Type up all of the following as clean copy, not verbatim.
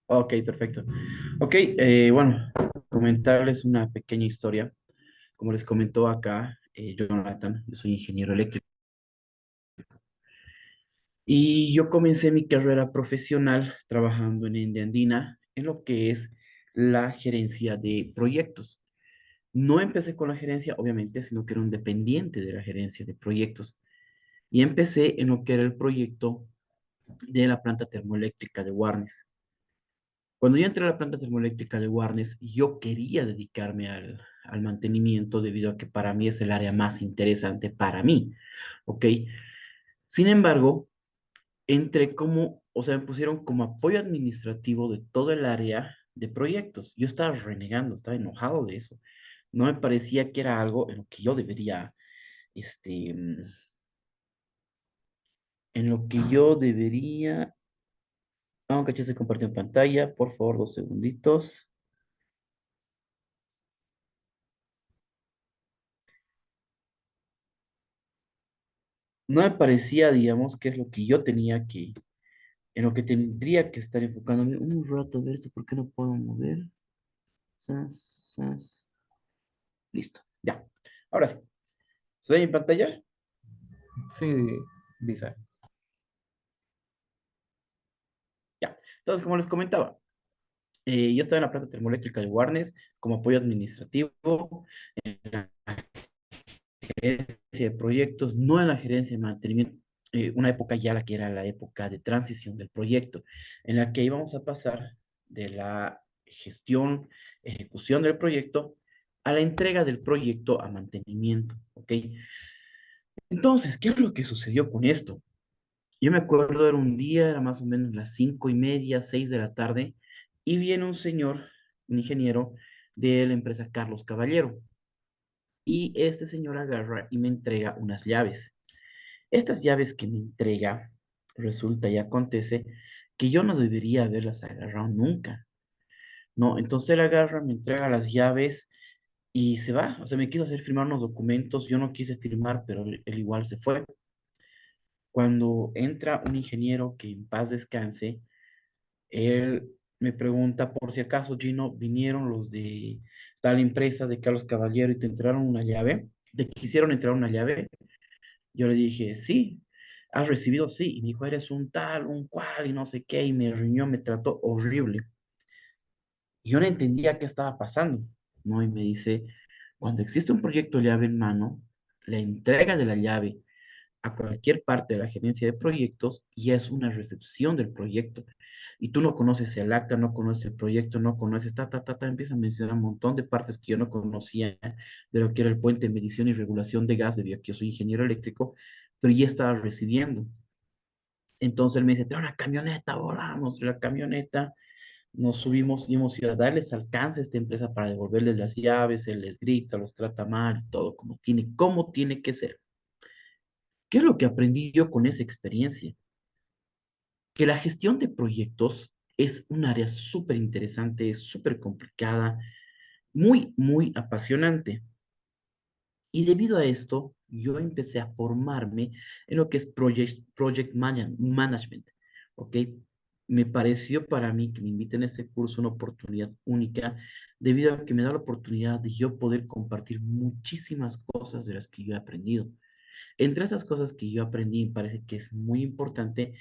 Ok, perfecto. Ok, bueno, comentarles una pequeña historia. Como les comentó acá, Jonathan, yo soy ingeniero eléctrico. Y yo comencé mi carrera profesional trabajando en Ende Andina en lo que es la gerencia de proyectos. No empecé con la gerencia, obviamente, sino que era un dependiente de la gerencia de proyectos. Y empecé en lo que era el proyecto de la planta termoeléctrica de Warnes. Cuando yo entré a la planta termoeléctrica de Warnes, yo quería dedicarme al mantenimiento debido a que para mí es el área más interesante para mí, ¿ok? Sin embargo, entré como, o sea, me pusieron como apoyo administrativo de todo el área de proyectos. Yo estaba renegando, estaba enojado de eso. No me parecía que era algo en lo que yo debería, este, en lo que yo debería, aunque ya se compartió en pantalla, por favor, 2 segunditos. No me parecía, digamos, que es lo que yo tenía que, en lo que tendría que estar enfocándome un rato. A ver esto, ¿por qué no puedo mover? Sas, sas. Listo, ya. Ahora sí. ¿Se ve en pantalla? Sí, dice. Ya. Entonces, como les comentaba, yo estaba en la planta termoeléctrica de Warnes como apoyo administrativo, en la gerencia de proyectos, no en la gerencia de mantenimiento. Una época ya la que era la época de transición del proyecto, en la que íbamos a pasar de la gestión, ejecución del proyecto a la entrega del proyecto a mantenimiento, ¿ok? Entonces, ¿qué es lo que sucedió con esto? Yo me acuerdo, era un día, era más o menos las 5:30, 6 de la tarde, y viene un señor, un ingeniero de la empresa Carlos Caballero, y este señor agarra y me entrega unas llaves. Estas llaves que me entrega, resulta y acontece que yo no debería haberlas agarrado nunca, ¿no? Entonces él agarra, me entrega las llaves y se va, o sea, me quiso hacer firmar unos documentos, yo no quise firmar, pero él igual se fue. Cuando entra un ingeniero que en paz descanse, él me pregunta por si acaso, Gino, vinieron los de tal empresa de Carlos Caballero y te entregaron una llave, te quisieron entregar una llave. Yo le dije, sí, has recibido, sí. Y me dijo, eres un tal, un cual, y no sé qué, y me riñó, me trató horrible. Y yo no entendía qué estaba pasando, ¿no? Y me dice, cuando existe un proyecto llave en mano, la entrega de la llave a cualquier parte de la gerencia de proyectos ya es una recepción del proyecto. Y tú no conoces el acta, no conoces el proyecto, no conoces, empieza a mencionar un montón de partes que yo no conocía de lo que era el puente de medición y regulación de gas, debido a que yo soy ingeniero eléctrico, pero ya estaba recibiendo. Entonces él me dice, trae una camioneta, volamos la camioneta, nos subimos y hemos ido a darles alcance a esta empresa para devolverles las llaves, él les grita, los trata mal, todo como tiene que ser. ¿Qué es lo que aprendí yo con esa experiencia? Que la gestión de proyectos es un área súper interesante, súper complicada, muy, muy apasionante. Y debido a esto, yo empecé a formarme en lo que es Management, ¿ok? Me pareció para mí que me inviten a este curso una oportunidad única, debido a que me da la oportunidad de yo poder compartir muchísimas cosas de las que yo he aprendido. Entre esas cosas que yo aprendí, me parece que es muy importante,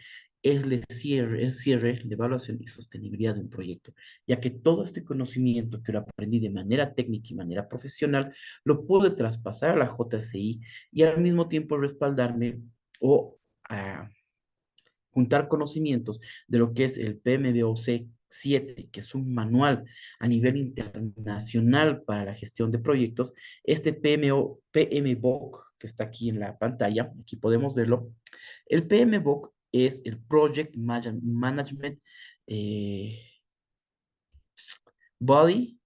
es el cierre, la evaluación y sostenibilidad de un proyecto, ya que todo este conocimiento que lo aprendí de manera técnica y manera profesional, lo pude traspasar a la JCI y al mismo tiempo respaldarme o ah, juntar conocimientos de lo que es el PMBOK 7, que es un manual a nivel internacional para la gestión de proyectos. Este PMBOK, que está aquí en la pantalla, aquí podemos verlo. El PMBOK es el Management eh, Body.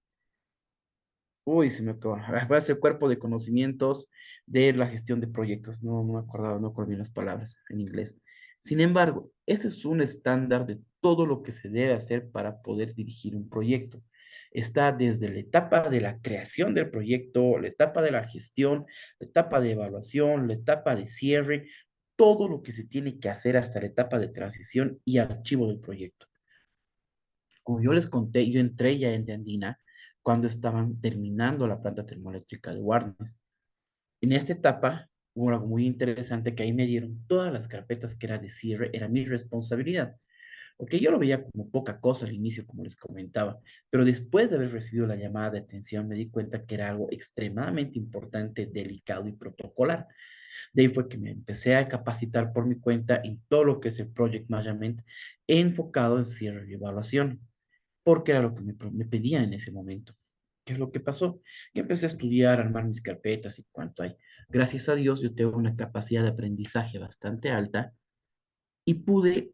Uy, se me acaba. Va a ser cuerpo de conocimientos de la gestión de proyectos. No, no me acordaba, no acordé bien las palabras en inglés. Sin embargo, este es un estándar de todo lo que se debe hacer para poder dirigir un proyecto. Está desde la etapa de la creación del proyecto, la etapa de la gestión, la etapa de evaluación, la etapa de cierre, todo lo que se tiene que hacer hasta la etapa de transición y archivo del proyecto. como yo les conté, yo entré ya en de Andina cuando estaban terminando la planta termoeléctrica de Warnes. En esta etapa hubo algo muy interesante que ahí me dieron todas las carpetas que era de cierre, era mi responsabilidad. Porque yo lo veía como poca cosa al inicio, como les comentaba, pero después de haber recibido la llamada de atención me di cuenta que era algo extremadamente importante, delicado y protocolar. De ahí fue que me empecé a capacitar por mi cuenta en todo lo que es el Project Management, enfocado en cierre y evaluación, porque era lo que me pedían en ese momento. ¿Qué es lo que pasó? Que empecé a estudiar, a armar mis carpetas y cuánto hay. Gracias a Dios, yo tengo una capacidad de aprendizaje bastante alta y pude,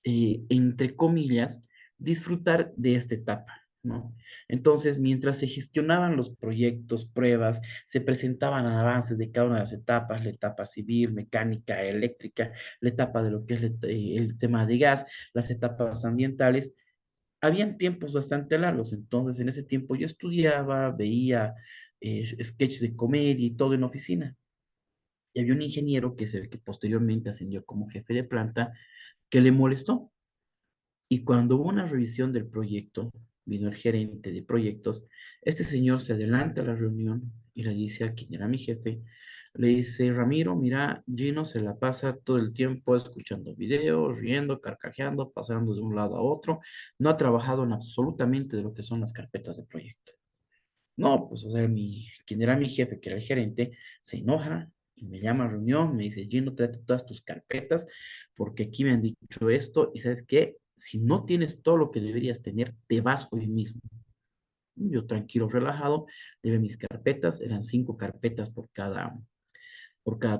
entre comillas, disfrutar de esta etapa, ¿no? Entonces, mientras se gestionaban los proyectos, pruebas, se presentaban avances de cada una de las etapas, la etapa civil, mecánica, eléctrica, la etapa de lo que es el tema de gas, las etapas ambientales, habían tiempos bastante largos. Entonces, en ese tiempo yo estudiaba, veía sketches de comedia y todo en oficina. Y había un ingeniero que es el que posteriormente ascendió como jefe de planta, que le molestó. Y cuando hubo una revisión del proyecto, vino el gerente de proyectos, este señor se adelanta a la reunión y le dice a quien era mi jefe, le dice, Ramiro, mira, Gino se la pasa todo el tiempo escuchando videos, riendo, carcajeando, pasando de un lado a otro, no ha trabajado en absolutamente de lo que son las carpetas de proyecto. No, pues, o sea, quien era mi jefe, que era el gerente, se enoja y me llama a reunión, me dice, Gino, tráete todas tus carpetas, porque aquí me han dicho esto, y ¿sabes qué? Si no tienes todo lo que deberías tener, te vas hoy mismo. Yo tranquilo, relajado, llevé mis carpetas, eran 5 carpetas por cada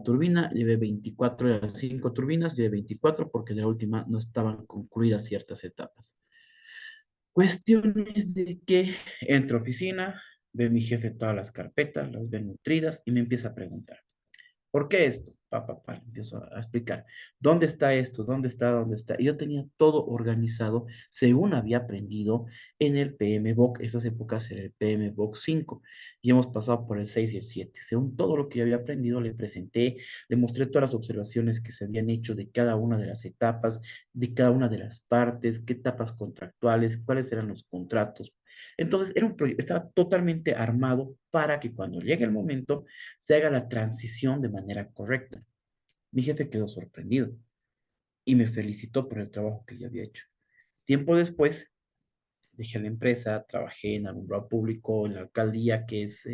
turbina, llevé 24, eran 5 turbinas, llevé 24 porque de la última no estaban concluidas ciertas etapas. Cuestiones de que entro a oficina, ve mi jefe todas las carpetas, las ve nutridas y me empieza a preguntar. ¿Por qué esto? Empiezo a explicar. ¿Dónde está esto? ¿Dónde está? ¿Dónde está? Y yo tenía todo organizado según había aprendido en el PMBOK. Esas épocas era el PMBOK 5 y hemos pasado por el 6 y el 7. Según todo lo que yo había aprendido, le presenté, le mostré todas las observaciones que se habían hecho de cada una de las etapas, de cada una de las partes, qué etapas contractuales, cuáles eran los contratos. Entonces, era un proyecto, estaba totalmente armado para que cuando llegue el momento se haga la transición de manera correcta. Mi jefe quedó sorprendido y me felicitó por el trabajo que ya había hecho. Tiempo después, dejé la empresa, trabajé en alumbrado público, en la alcaldía, que es,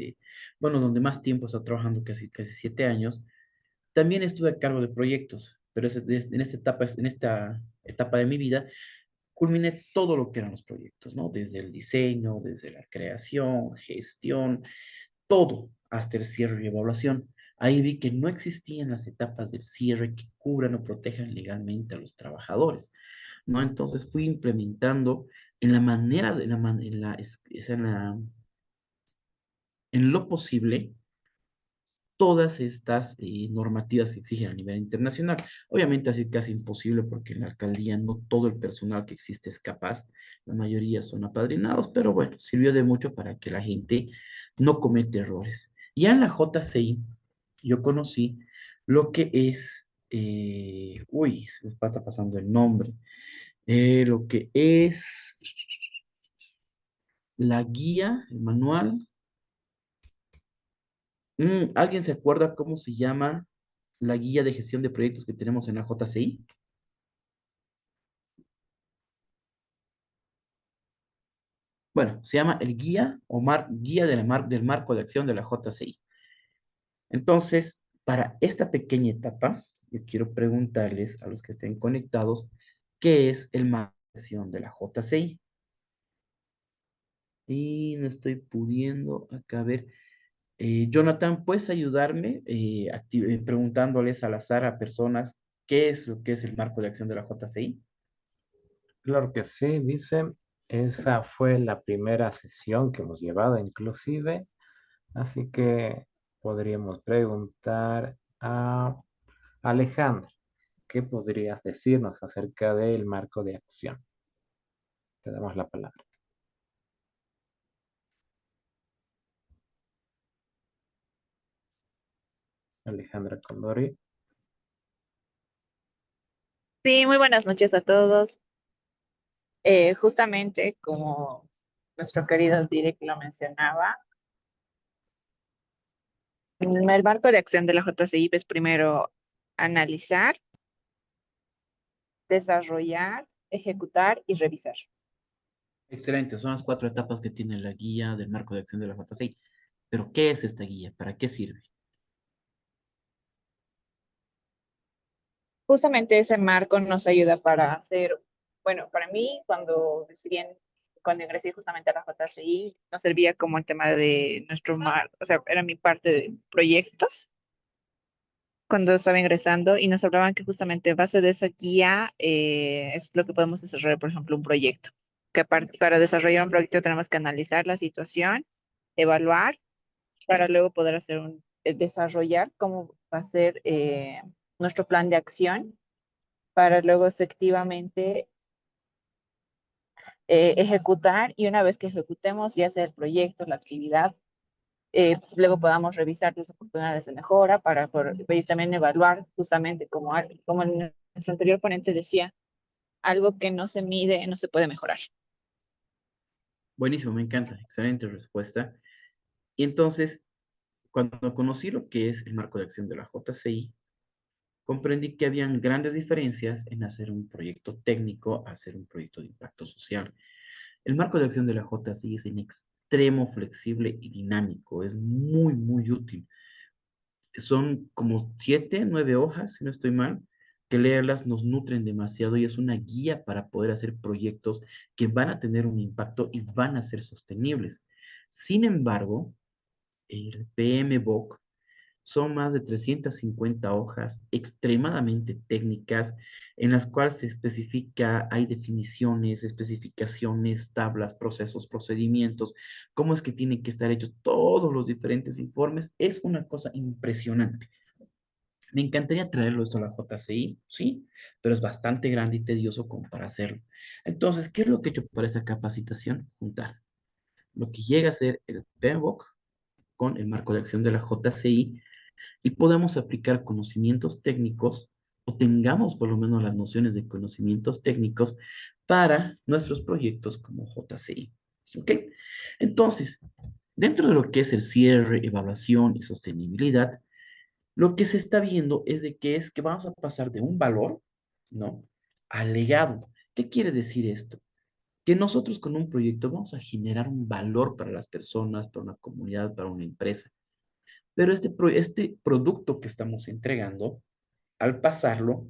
bueno, donde más tiempo he estado trabajando, casi 7 años. También estuve a cargo de proyectos, pero en esta etapa de mi vida, culminé todo lo que eran los proyectos, ¿no? Desde el diseño, desde la creación, gestión, todo hasta el cierre y evaluación. Ahí vi que no existían las etapas del cierre que cubran o protejan legalmente a los trabajadores, ¿no? Entonces fui implementando en la manera, de la, man- en la, es en lo posible, todas estas normativas que exigen a nivel internacional. Obviamente así casi imposible porque en la alcaldía no todo el personal que existe es capaz, la mayoría son apadrinados, pero bueno, sirvió de mucho para que la gente no cometa errores. Ya en la JCI yo conocí lo que es, uy, se me está pasando el nombre, lo que es la guía, el manual. ¿Alguien se acuerda cómo se llama la guía de gestión de proyectos que tenemos en la JCI? Bueno, se llama el guía o guía del marco de acción de la JCI. Entonces, para esta pequeña etapa, yo quiero preguntarles a los que estén conectados, ¿qué es el marco de acción de la JCI? Y no estoy pudiendo acá ver. Jonathan, ¿puedes ayudarme preguntándoles al azar a personas qué es lo que es el marco de acción de la JCI? Claro que sí, dice. Esa fue la primera sesión que hemos llevado inclusive. Así que podríamos preguntar a Alejandra, ¿qué podrías decirnos acerca del marco de acción? Te damos la palabra. Alejandra Condori. Sí, muy buenas noches a todos. Justamente como nuestro querido Direk lo mencionaba, el marco de acción de la JCI es primero analizar, desarrollar, ejecutar y revisar. Excelente, son las 4 etapas que tiene la guía del marco de acción de la JCI. Pero, ¿qué es esta guía? ¿Para qué sirve? Justamente ese marco nos ayuda para hacer, bueno, para mí cuando ingresé justamente a la JCI, nos servía como el tema de nuestro mar, o sea, era mi parte de proyectos cuando estaba ingresando y nos hablaban que justamente en base de esa guía es lo que podemos desarrollar, por ejemplo, un proyecto. Que para desarrollar un proyecto tenemos que analizar la situación, evaluar, para luego poder desarrollar cómo va a ser nuestro plan de acción, para luego efectivamente ejecutar y una vez que ejecutemos ya sea el proyecto, la actividad, luego podamos revisar las oportunidades de mejora y también evaluar justamente como nuestro anterior ponente decía, algo que no se mide no se puede mejorar. Buenísimo, me encanta. Excelente respuesta. Y entonces, cuando conocí lo que es el marco de acción de la JCI, comprendí que habían grandes diferencias en hacer un proyecto técnico a hacer un proyecto de impacto social. El marco de acción de la JCI es en extremo flexible y dinámico, es muy, muy útil. Son como 7, 9 hojas, si no estoy mal, que leerlas nos nutren demasiado y es una guía para poder hacer proyectos que van a tener un impacto y van a ser sostenibles. Sin embargo, el PMBOK son más de 350 hojas extremadamente técnicas en las cuales se especifica, hay definiciones, especificaciones, tablas, procesos, procedimientos, cómo es que tienen que estar hechos todos los diferentes informes. Es una cosa impresionante. Me encantaría traerlo esto a la JCI, sí, pero es bastante grande y tedioso como para hacerlo. Entonces, ¿qué es lo que he hecho para esta capacitación? Juntar lo que llega a ser el PMBOK con el marco de acción de la JCI y podamos aplicar conocimientos técnicos o tengamos por lo menos las nociones de conocimientos técnicos para nuestros proyectos como JCI. ¿Ok? Entonces, dentro de lo que es el cierre, evaluación y sostenibilidad, lo que se está viendo es que vamos a pasar de un valor, ¿no? Al legado. ¿Qué quiere decir esto? Que nosotros con un proyecto vamos a generar un valor para las personas, para una comunidad, para una empresa. Pero este producto que estamos entregando, al pasarlo,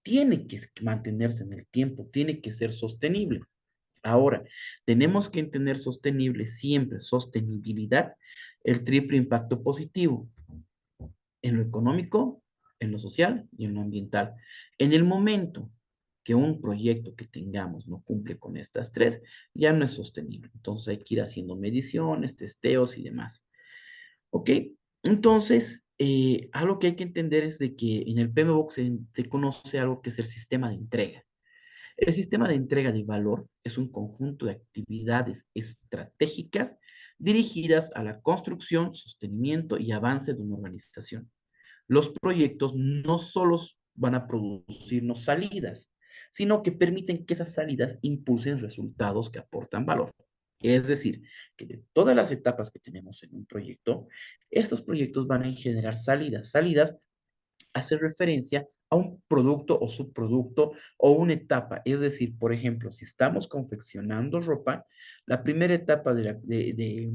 tiene que mantenerse en el tiempo, tiene que ser sostenible. Ahora, tenemos que entender sostenible siempre, sostenibilidad, el triple impacto positivo en lo económico, en lo social y en lo ambiental. En el momento que un proyecto que tengamos no cumple con estas tres, ya no es sostenible. Entonces hay que ir haciendo mediciones, testeos y demás. ¿Ok? Entonces, algo que hay que entender es de que en el PMBOK se conoce algo que es el sistema de entrega. El sistema de entrega de valor es un conjunto de actividades estratégicas dirigidas a la construcción, sostenimiento y avance de una organización. Los proyectos no solo van a producirnos salidas, sino que permiten que esas salidas impulsen resultados que aportan valor. Es decir, que de todas las etapas que tenemos en un proyecto, estos proyectos van a generar salidas. Salidas hace referencia a un producto o subproducto o una etapa. Es decir, por ejemplo, si estamos confeccionando ropa, la primera etapa de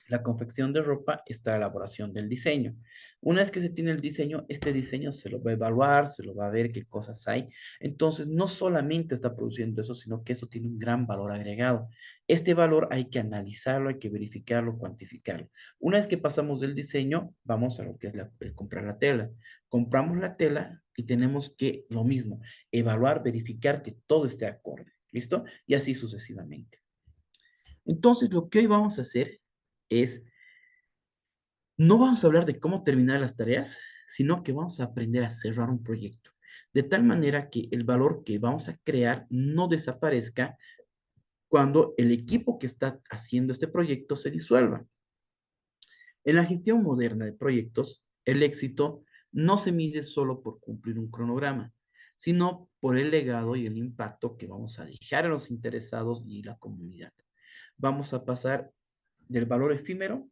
la confección de ropa está la elaboración del diseño. Una vez que se tiene el diseño, este diseño se lo va a evaluar, se lo va a ver qué cosas hay. Entonces, no solamente está produciendo eso, sino que eso tiene un gran valor agregado. Este valor hay que analizarlo, hay que verificarlo, cuantificarlo. Una vez que pasamos del diseño, vamos a lo que es el comprar la tela. Compramos la tela y tenemos que, lo mismo, evaluar, verificar que todo esté acorde. ¿Listo? Y así sucesivamente. Entonces, lo que hoy vamos a hacer es, no vamos a hablar de cómo terminar las tareas, sino que vamos a aprender a cerrar un proyecto, de tal manera que el valor que vamos a crear no desaparezca cuando el equipo que está haciendo este proyecto se disuelva. En la gestión moderna de proyectos, el éxito no se mide solo por cumplir un cronograma, sino por el legado y el impacto que vamos a dejar a los interesados y la comunidad. Vamos a pasar del valor efímero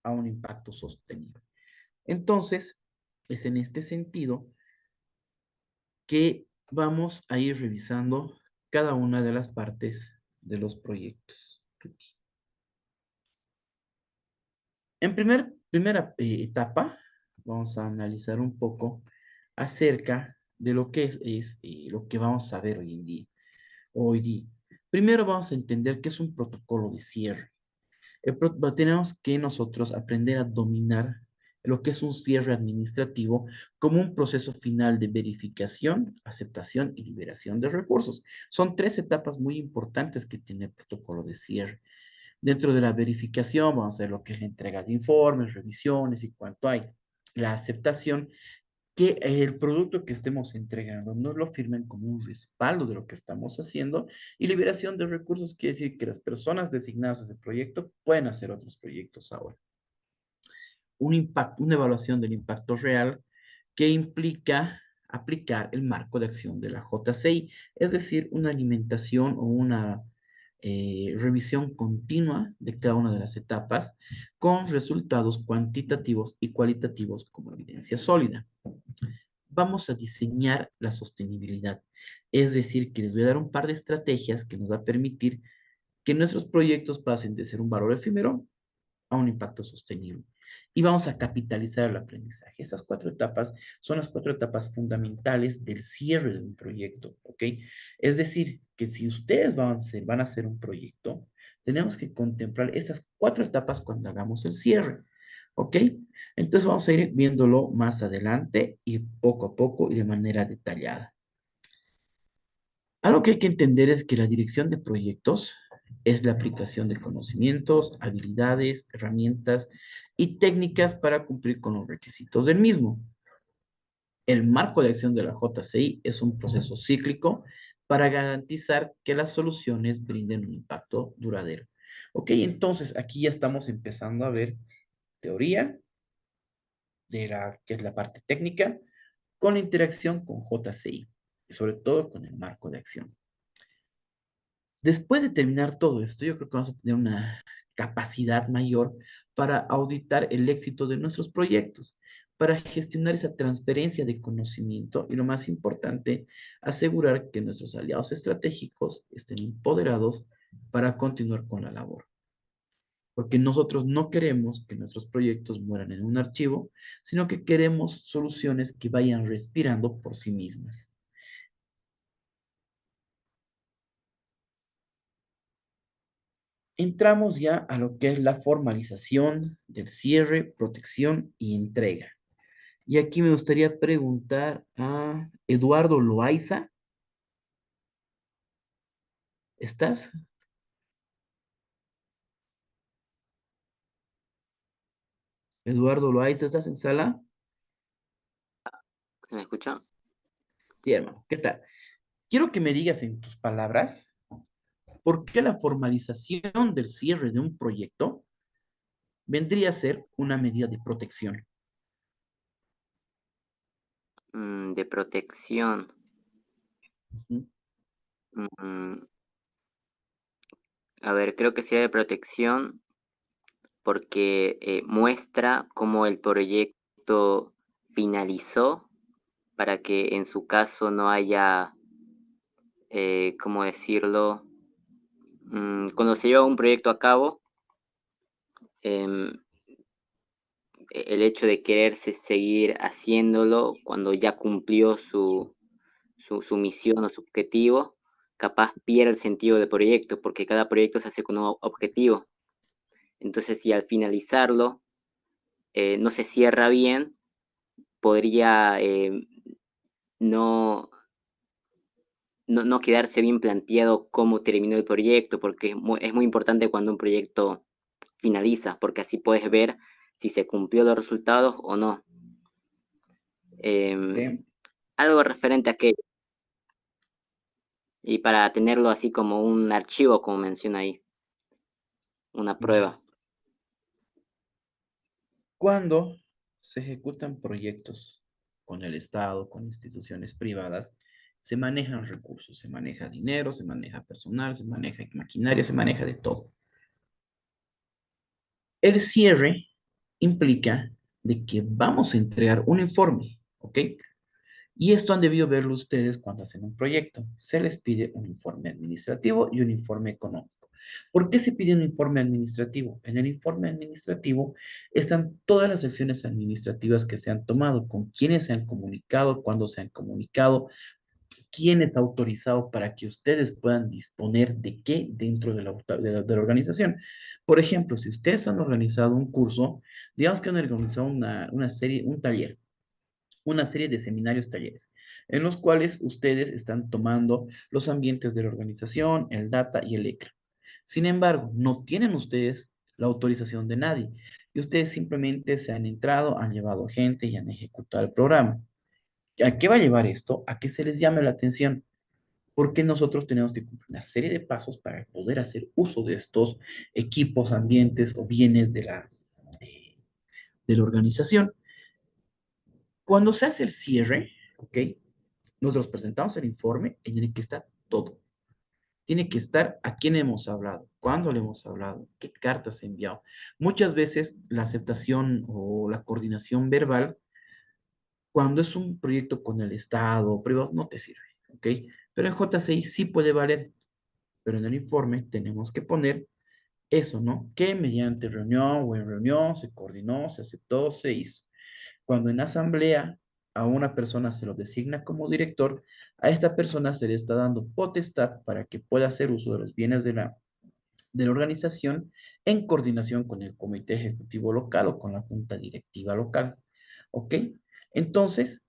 a un impacto sostenible. Entonces, es en este sentido que vamos a ir revisando cada una de las partes de los proyectos. En primera etapa, vamos a analizar un poco acerca de lo que es lo que vamos a ver hoy día. Primero vamos a entender qué es un protocolo de cierre. Tenemos que nosotros aprender a dominar lo que es un cierre administrativo como un proceso final de verificación, aceptación y liberación de recursos. Son tres etapas muy importantes que tiene el protocolo de cierre. Dentro de la verificación vamos a ver lo que es la entrega de informes, revisiones y cuánto hay. La aceptación, que el producto que estemos entregando nos lo firmen como un respaldo de lo que estamos haciendo, y liberación de recursos quiere decir que las personas designadas a ese proyecto pueden hacer otros proyectos ahora. Una evaluación del impacto real que implica aplicar el marco de acción de la JCI, es decir, una alimentación o una revisión continua de cada una de las etapas con resultados cuantitativos y cualitativos como evidencia sólida. Vamos a diseñar la sostenibilidad, es decir, que les voy a dar un par de estrategias que nos va a permitir que nuestros proyectos pasen de ser un valor efímero a un impacto sostenible. Y vamos a capitalizar el aprendizaje. Estas cuatro etapas son las cuatro etapas fundamentales del cierre de un proyecto, ¿ok? Es decir, que si ustedes van a hacer un proyecto, tenemos que contemplar estas cuatro etapas cuando hagamos el cierre, ¿ok? Entonces vamos a ir viéndolo más adelante y poco a poco y de manera detallada. Algo que hay que entender es que la dirección de proyectos es la aplicación de conocimientos, habilidades, herramientas y técnicas para cumplir con los requisitos del mismo. El marco de acción de la JCI es un proceso cíclico para garantizar que las soluciones brinden un impacto duradero. Ok, entonces aquí ya estamos empezando a ver teoría de que es la parte técnica, con la interacción con JCI y sobre todo con el marco de acción. Después de terminar todo esto, yo creo que vamos a tener una capacidad mayor para auditar el éxito de nuestros proyectos, para gestionar esa transferencia de conocimiento y, lo más importante, asegurar que nuestros aliados estratégicos estén empoderados para continuar con la labor. Porque nosotros no queremos que nuestros proyectos mueran en un archivo, sino que queremos soluciones que vayan respirando por sí mismas. Entramos ya a lo que es la formalización del cierre, protección y entrega. Y aquí me gustaría preguntar a Eduardo Loaiza. ¿Estás? Eduardo Loaiza, ¿estás en sala? ¿Se me escucha? Sí, hermano. ¿Qué tal? Quiero que me digas en tus palabras por qué la formalización del cierre de un proyecto vendría a ser una medida de protección. De protección. Ujú. Mm, a ver, creo que sería de protección porque muestra cómo el proyecto finalizó para que en su caso no haya, ¿cómo decirlo? Cuando se lleva un proyecto a cabo, em, el hecho de quererse seguir haciéndolo cuando ya cumplió su misión o su objetivo, capaz pierde el sentido del proyecto, porque cada proyecto se hace con un objetivo. Entonces, si al finalizarlo no se cierra bien, podría no, no quedarse bien planteado cómo terminó el proyecto, porque es muy importante cuando un proyecto finaliza, porque así puedes ver si se cumplió los resultados o no. Ok. Algo referente a aquello. Y para tenerlo así como un archivo, como menciona ahí, una prueba. Cuando se ejecutan proyectos con el Estado, con instituciones privadas, se manejan recursos, se maneja dinero, se maneja personal, se maneja maquinaria, se maneja de todo. El cierre implica de que vamos a entregar un informe, ¿ok? Y esto han debido verlo ustedes cuando hacen un proyecto. Se les pide un informe administrativo y un informe económico. ¿Por qué se pide un informe administrativo? En el informe administrativo están todas las acciones administrativas que se han tomado, con quiénes se han comunicado, cuándo se han comunicado, quién es autorizado para que ustedes puedan disponer de qué dentro de la organización. Por ejemplo, si ustedes han organizado un curso, digamos que han organizado una serie, un taller, una serie de seminarios, talleres, en los cuales ustedes están tomando los ambientes de la organización, el data y el ECRA. Sin embargo, no tienen ustedes la autorización de nadie y ustedes simplemente se han entrado, han llevado gente y han ejecutado el programa. ¿A qué va a llevar esto? A que se les llame la atención, porque nosotros tenemos que cumplir una serie de pasos para poder hacer uso de estos equipos, ambientes o bienes de la organización. Cuando se hace el cierre, ¿ok? Nosotros presentamos el informe en el que está todo. Tiene que estar a quién hemos hablado, cuándo le hemos hablado, qué cartas he enviado. Muchas veces la aceptación o la coordinación verbal, cuando es un proyecto con el Estado o privado, no te sirve, ¿ok? Pero en JCI sí puede valer, pero en el informe tenemos que poner eso, ¿no? Que mediante reunión o en reunión se coordinó, se aceptó, se hizo. Cuando en asamblea a una persona se lo designa como director, a esta persona se le está dando potestad para que pueda hacer uso de los bienes de la organización en coordinación con el comité ejecutivo local o con la junta directiva local. ¿Ok? Entonces,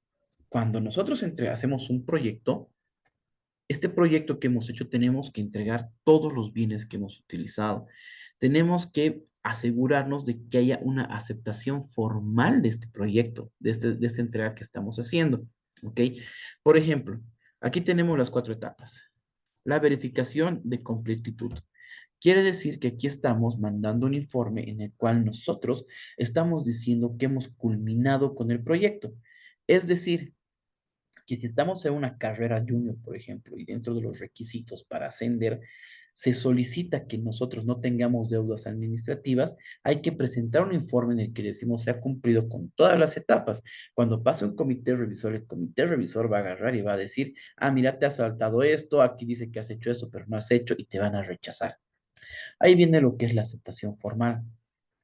cuando nosotros hacemos un proyecto, este proyecto que hemos hecho tenemos que entregar todos los bienes que hemos utilizado. Tenemos que asegurarnos de que haya una aceptación formal de este proyecto, de esta entrega que estamos haciendo. ¿Ok? Por ejemplo, aquí tenemos las 4 etapas. La verificación de completitud. Quiere decir que aquí estamos mandando un informe en el cual nosotros estamos diciendo que hemos culminado con el proyecto. Es decir, que si estamos en una carrera junior, por ejemplo, y dentro de los requisitos para ascender, se solicita que nosotros no tengamos deudas administrativas, hay que presentar un informe en el que decimos se ha cumplido con todas las etapas. Cuando pase un comité revisor, el comité revisor va a agarrar y va a decir, ah, mira, te has saltado esto, aquí dice que has hecho esto, pero no has hecho, y te van a rechazar. Ahí viene lo que es la aceptación formal.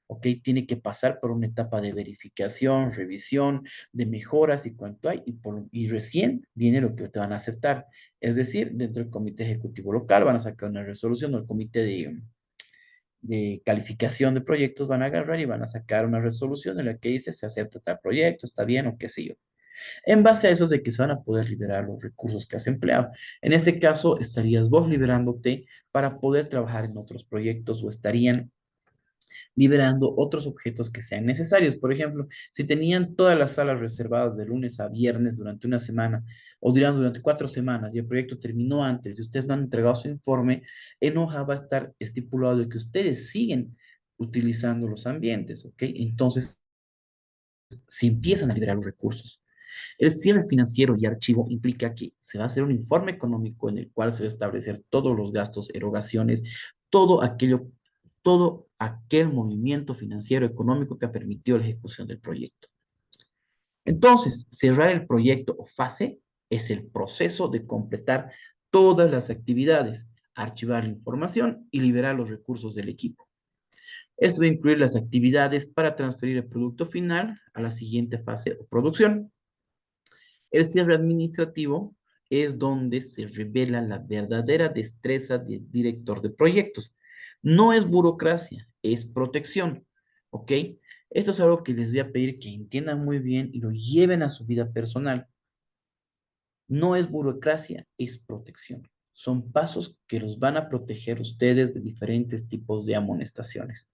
¿Ok? Tiene que pasar por una etapa de verificación, revisión, de mejoras y cuánto hay, y recién viene lo que te van a aceptar. Es decir, dentro del comité ejecutivo local van a sacar una resolución, o el comité de calificación de proyectos van a agarrar y van a sacar una resolución en la que dice se acepta tal proyecto, está bien o qué sé yo. En base a eso es de que se van a poder liberar los recursos que has empleado. En este caso, estarías vos liberándote para poder trabajar en otros proyectos o estarían liberando otros objetos que sean necesarios. Por ejemplo, si tenían todas las salas reservadas de lunes a viernes durante una semana, o dirán durante 4 semanas, y el proyecto terminó antes, y ustedes no han entregado su informe, en hoja va a estar estipulado de que ustedes siguen utilizando los ambientes, ¿ok? Entonces, se empiezan a liberar los recursos. El cierre financiero y archivo implica que se va a hacer un informe económico en el cual se va a establecer todos los gastos, erogaciones, todo aquello, todo aquel movimiento financiero económico que permitió la ejecución del proyecto. Entonces, cerrar el proyecto o fase es el proceso de completar todas las actividades, archivar la información y liberar los recursos del equipo. Esto va a incluir las actividades para transferir el producto final a la siguiente fase o producción. El cierre administrativo es donde se revela la verdadera destreza del director de proyectos. No es burocracia, es protección, ¿ok? Esto es algo que les voy a pedir que entiendan muy bien y lo lleven a su vida personal. No es burocracia, es protección. Son pasos que los van a proteger ustedes de diferentes tipos de amonestaciones.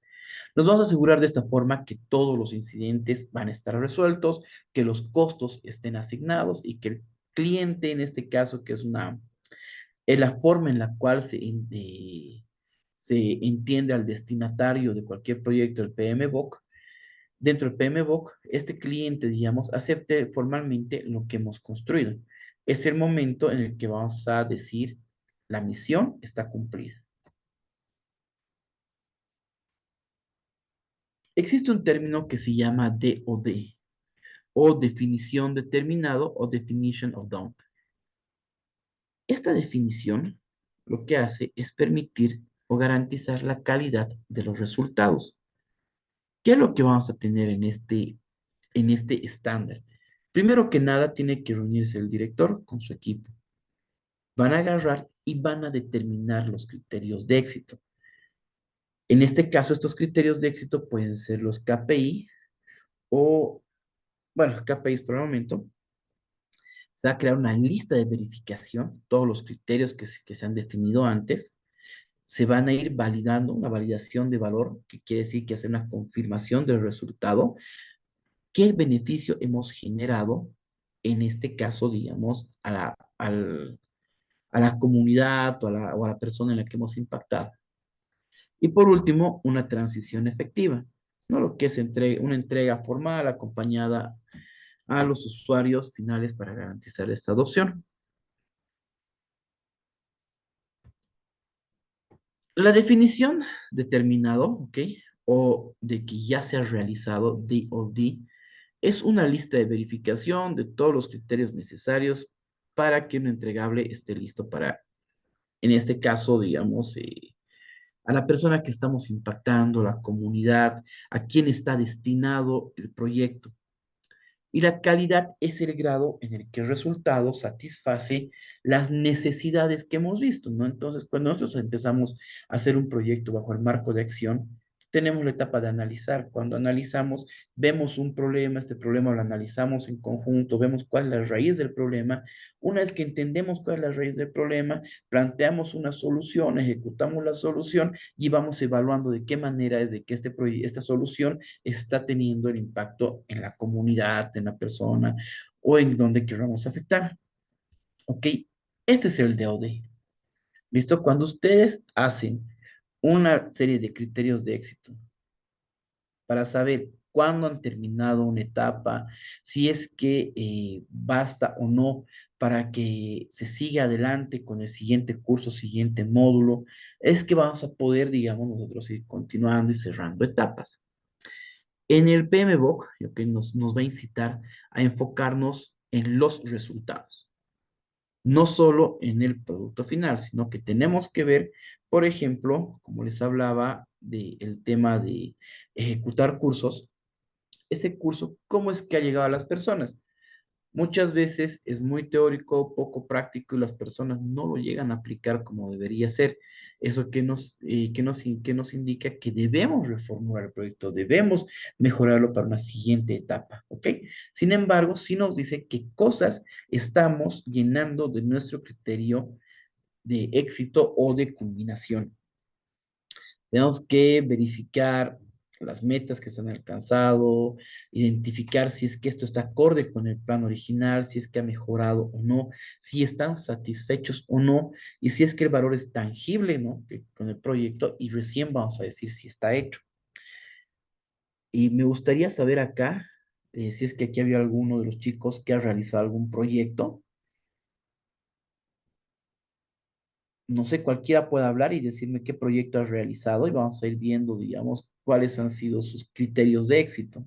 Nos vamos a asegurar de esta forma que todos los incidentes van a estar resueltos, que los costos estén asignados y que el cliente, en este caso, que es la forma en la cual se entiende al destinatario de cualquier proyecto del PMBOK, dentro del PMBOK, este cliente, digamos, acepte formalmente lo que hemos construido. es el momento en el que vamos a decir la misión está cumplida. Existe un término que se llama DOD, o definición determinado o definition of done. Esta definición lo que hace es permitir o garantizar la calidad de los resultados. ¿Qué es lo que vamos a tener en este estándar? Primero que nada, tiene que reunirse el director con su equipo. Van a agarrar y van a determinar los criterios de éxito. En este caso, estos criterios de éxito pueden ser los KPIs o, bueno, KPIs por el momento. Se va a crear una lista de verificación, todos los criterios que se han definido antes. Se van a ir validando, una validación de valor, que quiere decir que hace una confirmación del resultado. ¿Qué beneficio hemos generado, en este caso, digamos, a la comunidad o a la persona en la que hemos impactado? Y por último, una transición efectiva, ¿no? Lo que es una entrega formal acompañada a los usuarios finales para garantizar esta adopción. La definición determinado, ¿ok? O de que ya se ha realizado, DOD, es una lista de verificación de todos los criterios necesarios para que un entregable esté listo para, en este caso, digamos, a la persona que estamos impactando, la comunidad, a quien está destinado el proyecto. Y la calidad es el grado en el que el resultado satisface las necesidades que hemos visto, ¿no? Entonces, cuando nosotros empezamos a hacer un proyecto bajo el marco de acción, tenemos la etapa de analizar. Cuando analizamos, vemos un problema, este problema lo analizamos en conjunto, vemos cuál es la raíz del problema. Una vez que entendemos cuál es la raíz del problema, planteamos una solución, ejecutamos la solución y vamos evaluando de qué manera es de que esta solución está teniendo el impacto en la comunidad, en la persona o en donde queramos afectar. ¿Ok? Este es el DOD. ¿Listo? Cuando ustedes hacen una serie de criterios de éxito para saber cuándo han terminado una etapa, si es que basta o no para que se siga adelante con el siguiente curso, siguiente módulo, es que vamos a poder, digamos, nosotros ir continuando y cerrando etapas. En el PMBOK, que nos va a incitar a enfocarnos en los resultados, no solo en el producto final, sino que tenemos que ver, por ejemplo, como les hablaba del tema de ejecutar cursos, ese curso, ¿cómo es que ha llegado a las personas? Muchas veces es muy teórico, poco práctico y las personas no lo llegan a aplicar como debería ser. Eso que nos indica que debemos reformular el proyecto, debemos mejorarlo para una siguiente etapa, ¿ok? Sin embargo, sí nos dice qué cosas estamos llenando de nuestro criterio de éxito o de culminación. Tenemos que verificar las metas que se han alcanzado, identificar si es que esto está acorde con el plan original, si es que ha mejorado o no, si están satisfechos o no, y si es que el valor es tangible, ¿no? Con el proyecto, y recién vamos a decir si está hecho. Y me gustaría saber acá, si es que aquí había alguno de los chicos que ha realizado algún proyecto. No sé, cualquiera puede hablar y decirme qué proyecto has realizado y vamos a ir viendo, digamos, cuáles han sido sus criterios de éxito.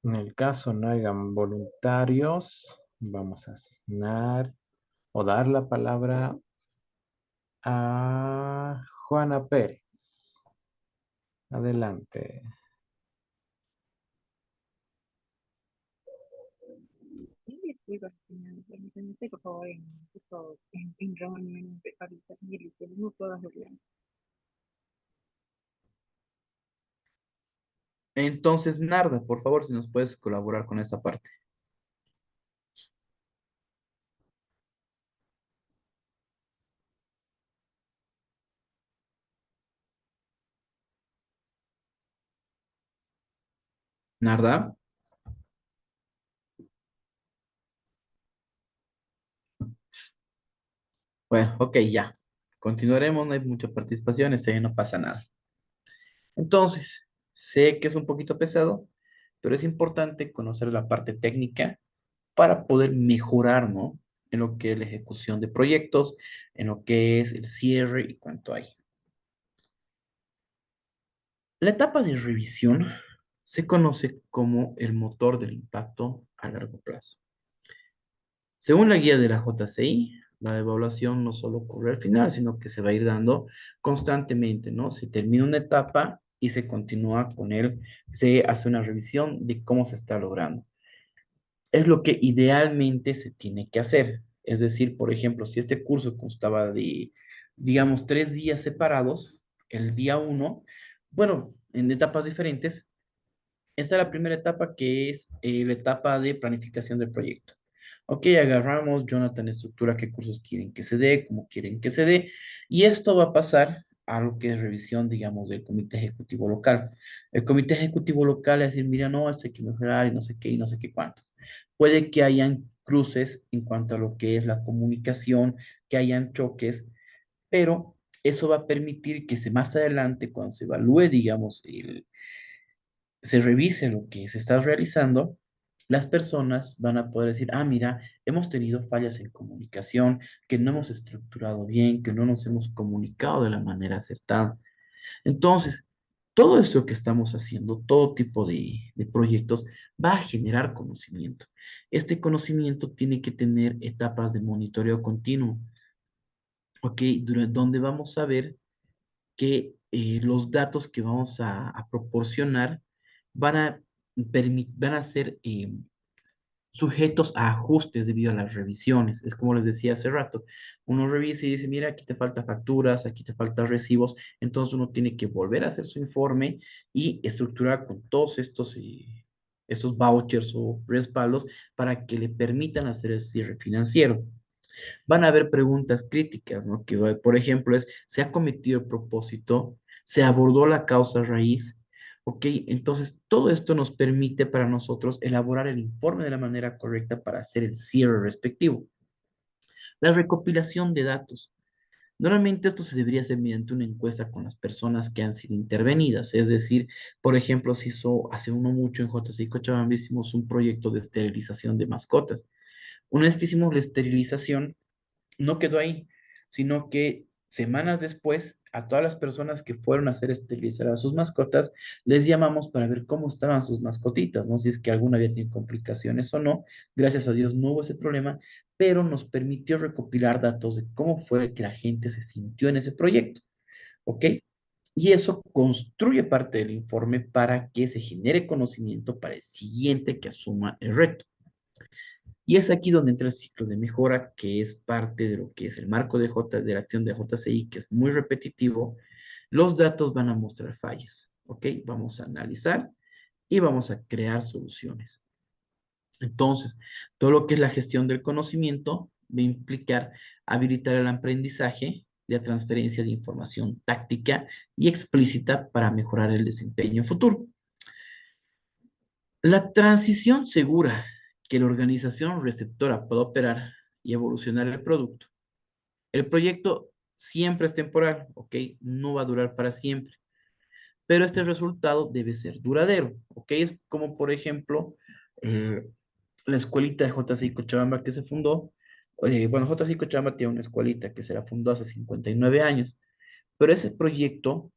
En el caso no hayan voluntarios, vamos a asignar o dar la palabra a Juana Pérez. Adelante. Sí, disculpas, permítame, estoy por favor justo en reunión ahorita y no puedo hablar. Entonces, Narda, por favor, si nos puedes colaborar con esta parte. Narda. Bueno, ok, ya. Continuaremos, no hay mucha participación, no pasa nada. Entonces, sé que es un poquito pesado, pero es importante conocer la parte técnica para poder mejorar, ¿no? En lo que es la ejecución de proyectos, en lo que es el cierre y cuánto hay. La etapa de revisión se conoce como el motor del impacto a largo plazo. Según la guía de la JCI, la evaluación no solo ocurre al final, sino que se va a ir dando constantemente, ¿no? Se termina una etapa y se continúa con él, se hace una revisión de cómo se está logrando. Es lo que idealmente se tiene que hacer. Es decir, por ejemplo, si este curso constaba de, digamos, 3 días separados, el día uno, bueno, en etapas diferentes, esta es la primera etapa que es la etapa de planificación del proyecto. Ok, agarramos, Jonathan estructura qué cursos quieren que se dé, cómo quieren que se dé, y esto va a pasar a lo que es revisión, digamos, del comité ejecutivo local. El comité ejecutivo local es decir, mira, no, esto hay que mejorar y no sé qué y no sé qué cuántos. Puede que hayan cruces en cuanto a lo que es la comunicación, que hayan choques, pero eso va a permitir que más adelante, cuando se evalúe, digamos, se revise lo que se está realizando, las personas van a poder decir, ah, mira, hemos tenido fallas en comunicación, que no hemos estructurado bien, que no nos hemos comunicado de la manera acertada. Entonces, todo esto que estamos haciendo, todo tipo de proyectos, va a generar conocimiento. Este conocimiento tiene que tener etapas de monitoreo continuo, ¿ok? Donde vamos a ver que los datos que vamos a proporcionar van a, van a ser sujetos a ajustes debido a las revisiones. Es como les decía hace rato, uno revisa y dice, mira, aquí te falta facturas, aquí te faltan recibos, entonces uno tiene que volver a hacer su informe y estructurar con todos estos vouchers o respaldos para que le permitan hacer el cierre financiero. Van a haber preguntas críticas, ¿no? Que, por ejemplo, ¿se ha cometido el propósito? ¿Se abordó la causa raíz? ¿Ok? Entonces, todo esto nos permite para nosotros elaborar el informe de la manera correcta para hacer el cierre respectivo. La recopilación de datos. Normalmente esto se debería hacer mediante una encuesta con las personas que han sido intervenidas. Es decir, por ejemplo, se hizo hace uno mucho en JCI Cochabamba, hicimos un proyecto de esterilización de mascotas. Una vez que hicimos la esterilización, no quedó ahí, sino que semanas después, a todas las personas que fueron a hacer esterilizar a sus mascotas, les llamamos para ver cómo estaban sus mascotitas, ¿no? Si es que alguna había tenido complicaciones o no. Gracias a Dios no hubo ese problema, pero nos permitió recopilar datos de cómo fue que la gente se sintió en ese proyecto, ¿ok? Y eso construye parte del informe para que se genere conocimiento para el siguiente que asuma el reto. Y es aquí donde entra el ciclo de mejora, que es parte de lo que es el marco de la acción de JCI, que es muy repetitivo. Los datos van a mostrar fallas, ¿ok? Vamos a analizar y vamos a crear soluciones. Entonces, todo lo que es la gestión del conocimiento va a implicar habilitar el aprendizaje y la transferencia de información táctica y explícita para mejorar el desempeño futuro. La transición segura que la organización receptora pueda operar y evolucionar el producto. El proyecto siempre es temporal, ¿ok? No va a durar para siempre, pero este resultado debe ser duradero, ¿ok? Es como, por ejemplo, eh, la escuelita de JCI Cochabamba que se fundó. Bueno, JCI Cochabamba tiene una escuelita que se la fundó hace 59 años, pero ese proyecto,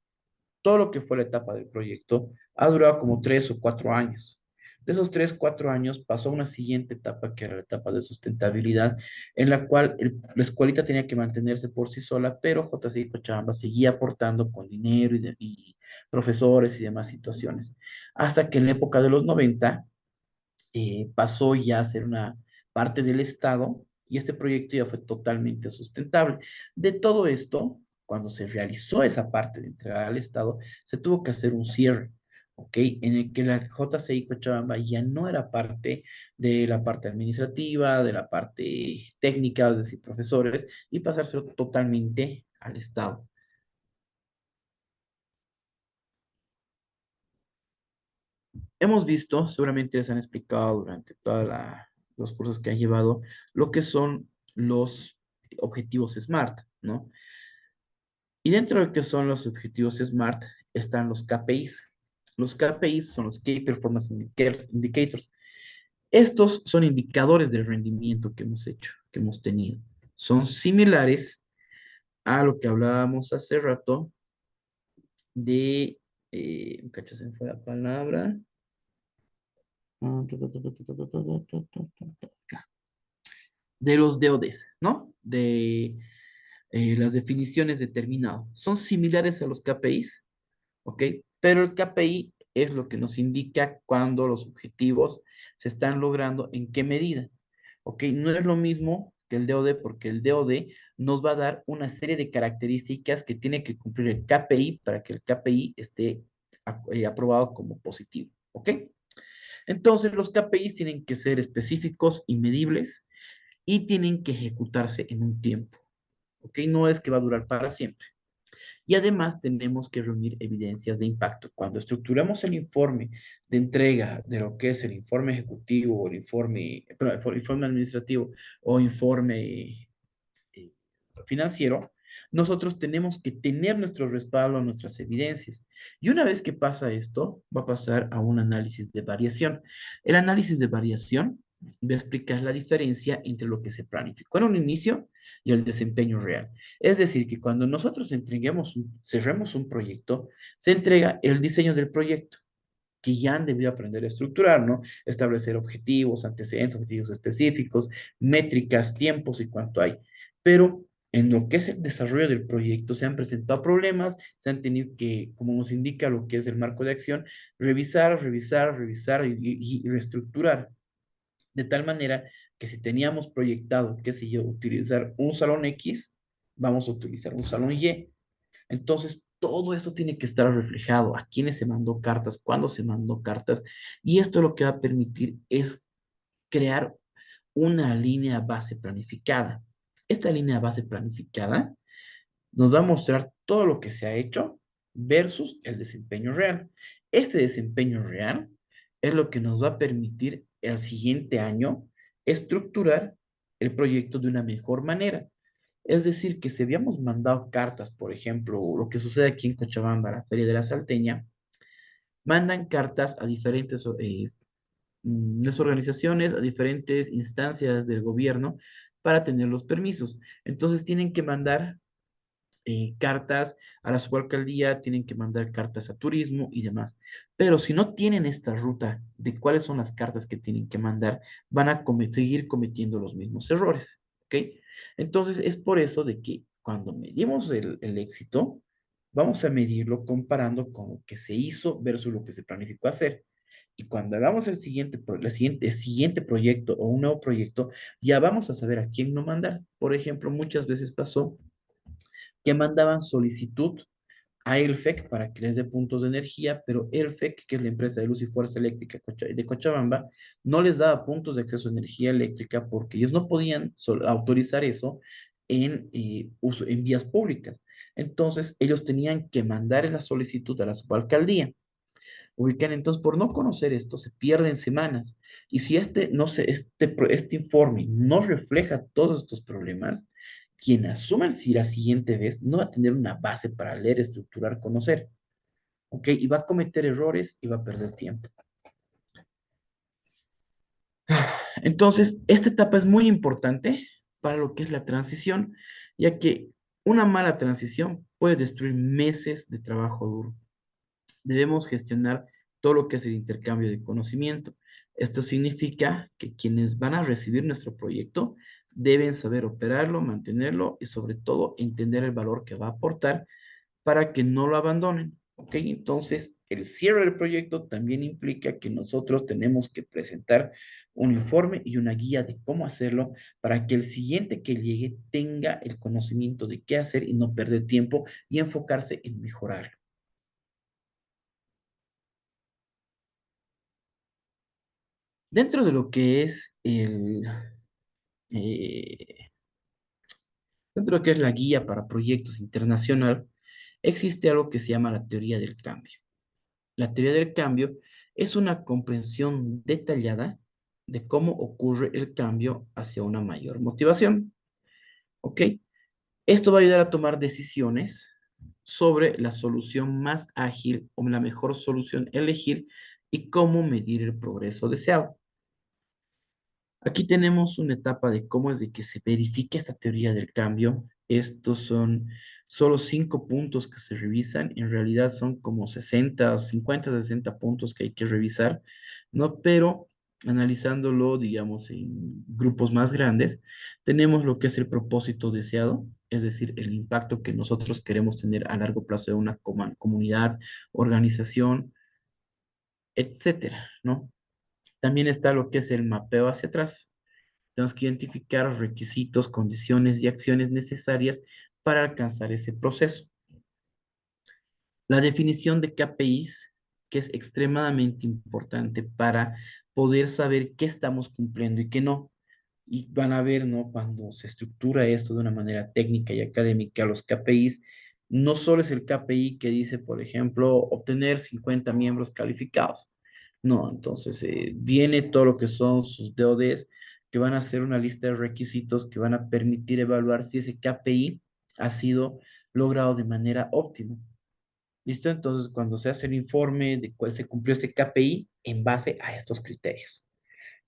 todo lo que fue la etapa del proyecto, ha durado como 3 o 4 años. De esos 3, 4 años pasó a una siguiente etapa, que era la etapa de sustentabilidad, en la cual la escuelita tenía que mantenerse por sí sola, pero JCI Cochabamba seguía aportando con dinero y profesores y demás situaciones. Hasta que en la época de los 90 pasó ya a ser una parte del Estado y este proyecto ya fue totalmente sustentable. De todo esto, cuando se realizó esa parte de entregar al Estado, se tuvo que hacer un cierre, ¿ok? En el que la JCI Cochabamba ya no era parte de la parte administrativa, de la parte técnica, es decir, profesores, y pasárselo totalmente al Estado. Hemos visto, seguramente les han explicado durante todos los cursos que han llevado, lo que son los objetivos SMART, ¿no? Y dentro de lo que son los objetivos SMART están los KPIs. Los KPIs son los Key Performance Indicators. Estos son indicadores del rendimiento que hemos hecho, que hemos tenido. Son similares a lo que hablábamos hace rato de, un cacho se me fue la palabra, de los DODs, ¿no? De las definiciones de terminado. Son similares a los KPIs, ¿ok? Pero el KPI es lo que nos indica cuando los objetivos se están logrando, en qué medida, ¿ok? No es lo mismo que el DOD, porque el DOD nos va a dar una serie de características que tiene que cumplir el KPI para que el KPI esté aprobado como positivo, ¿ok? Entonces, los KPIs tienen que ser específicos y medibles y tienen que ejecutarse en un tiempo, ¿ok? No es que va a durar para siempre. Y además tenemos que reunir evidencias de impacto. Cuando estructuramos el informe de entrega de lo que es el informe ejecutivo o el informe administrativo o informe financiero, nosotros tenemos que tener nuestro respaldo, nuestras evidencias. Y una vez que pasa esto, va a pasar a un análisis de variación. El análisis de variación va a explicar la diferencia entre lo que se planificó en un inicio y el desempeño real. Es decir, que cuando nosotros cerremos un proyecto, se entrega el diseño del proyecto que ya han debido aprender a estructurar, ¿no? Establecer objetivos, antecedentes, objetivos específicos, métricas, tiempos y cuánto hay. Pero en lo que es el desarrollo del proyecto se han presentado problemas, se han tenido que, como nos indica lo que es el marco de acción, revisar y reestructurar. De tal manera que si teníamos proyectado, qué sé yo, utilizar un salón X, vamos a utilizar un salón Y. Entonces, todo esto tiene que estar reflejado, a quiénes se mandó cartas, cuándo se mandó cartas, y esto lo que va a permitir es crear una línea base planificada. Esta línea base planificada nos va a mostrar todo lo que se ha hecho versus el desempeño real. Este desempeño real es lo que nos va a permitir el siguiente año estructurar el proyecto de una mejor manera. Es decir, que si habíamos mandado cartas, por ejemplo, lo que sucede aquí en Cochabamba, la Feria de la Salteña, mandan cartas a diferentes organizaciones, a diferentes instancias del gobierno para tener los permisos. Entonces tienen que mandar cartas a la subalcaldía, tienen que mandar cartas a turismo y demás. Pero si no tienen esta ruta de cuáles son las cartas que tienen que mandar, van a seguir cometiendo los mismos errores, ¿ok? Entonces es por eso de que cuando medimos el éxito, vamos a medirlo comparando con lo que se hizo versus lo que se planificó hacer. Y cuando hagamos el siguiente proyecto o un nuevo proyecto, ya vamos a saber a quién no mandar. Por ejemplo, muchas veces pasó que mandaban solicitud a ELFEC para que les dé puntos de energía, pero ELFEC, que es la empresa de luz y fuerza eléctrica de Cochabamba, no les daba puntos de acceso a energía eléctrica porque ellos no podían autorizar eso en vías públicas. Entonces, ellos tenían que mandar la solicitud a la subalcaldía. Ubican, entonces, por no conocer esto, se pierden semanas. Y si este informe no refleja todos estos problemas, quien asume si la siguiente vez no va a tener una base para leer, estructurar, conocer. ¿Ok? Y va a cometer errores y va a perder tiempo. Entonces, esta etapa es muy importante para lo que es la transición, ya que una mala transición puede destruir meses de trabajo duro. Debemos gestionar todo lo que es el intercambio de conocimiento. Esto significa que quienes van a recibir nuestro proyecto deben saber operarlo, mantenerlo y sobre todo entender el valor que va a aportar para que no lo abandonen. ¿Ok? Entonces, el cierre del proyecto también implica que nosotros tenemos que presentar un informe y una guía de cómo hacerlo para que el siguiente que llegue tenga el conocimiento de qué hacer y no perder tiempo y enfocarse en mejorarlo. Dentro de lo que es eh, dentro de lo que es la guía para proyectos internacional, existe algo que se llama la teoría del cambio. La teoría del cambio es una comprensión detallada de cómo ocurre el cambio hacia una mayor motivación. ¿Ok? Esto va a ayudar a tomar decisiones sobre la solución más ágil o la mejor solución elegir y cómo medir el progreso deseado. Aquí tenemos una etapa de cómo es de que se verifica esta teoría del cambio. Estos son solo 5 puntos que se revisan. En realidad son como 60, 50, 60 puntos que hay que revisar, ¿no? Pero analizándolo, digamos, en grupos más grandes, tenemos lo que es el propósito deseado, es decir, el impacto que nosotros queremos tener a largo plazo de una comunidad, organización, etcétera, ¿no? También está lo que es el mapeo hacia atrás. Tenemos que identificar requisitos, condiciones y acciones necesarias para alcanzar ese proceso. La definición de KPIs, que es extremadamente importante para poder saber qué estamos cumpliendo y qué no. Y van a ver, ¿no? Cuando se estructura esto de una manera técnica y académica, los KPIs, no solo es el KPI que dice, por ejemplo, obtener 50 miembros calificados. No, entonces viene todo lo que son sus DODs, que van a hacer una lista de requisitos que van a permitir evaluar si ese KPI ha sido logrado de manera óptima. ¿Listo? Entonces, cuando se hace el informe de cuál se cumplió ese KPI en base a estos criterios.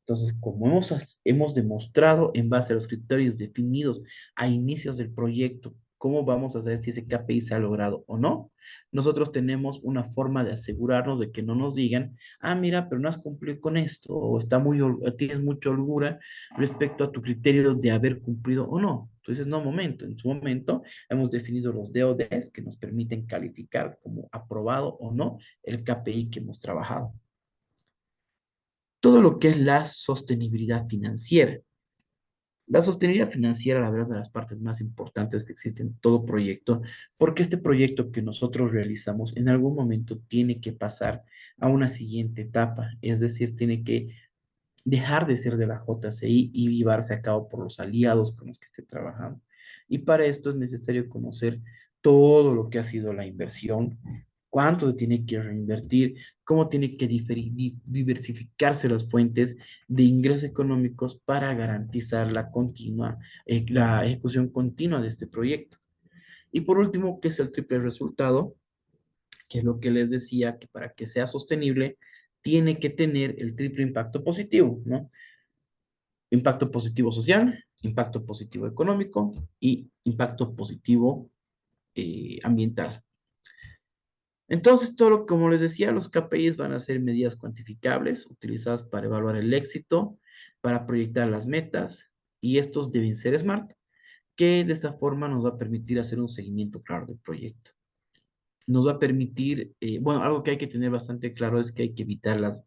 Entonces, como hemos demostrado en base a los criterios definidos a inicios del proyecto, cómo vamos a saber si ese KPI se ha logrado o no, nosotros tenemos una forma de asegurarnos de que no nos digan, ah, mira, pero no has cumplido con esto, o tienes mucha holgura respecto a tu criterio de haber cumplido o no. Entonces, no, momento, en su momento hemos definido los DODs que nos permiten calificar como aprobado o no el KPI que hemos trabajado. Todo lo que es la sostenibilidad financiera. La sostenibilidad financiera, la verdad, es de las partes más importantes que existen en todo proyecto, porque este proyecto que nosotros realizamos en algún momento tiene que pasar a una siguiente etapa, es decir, tiene que dejar de ser de la JCI y llevarse a cabo por los aliados con los que esté trabajando. Y para esto es necesario conocer todo lo que ha sido la inversión, cuánto se tiene que reinvertir, cómo tiene que diversificarse las fuentes de ingresos económicos para garantizar la ejecución continua de este proyecto. Y por último, ¿qué es el triple resultado? Que es lo que les decía, que para que sea sostenible, tiene que tener el triple impacto positivo, ¿no? Impacto positivo social, impacto positivo económico y impacto positivo ambiental. Entonces, como les decía, los KPIs van a ser medidas cuantificables utilizadas para evaluar el éxito, para proyectar las metas, y estos deben ser SMART, que de esta forma nos va a permitir hacer un seguimiento claro del proyecto. Nos va a permitir, bueno, algo que hay que tener bastante claro es que hay que evitar las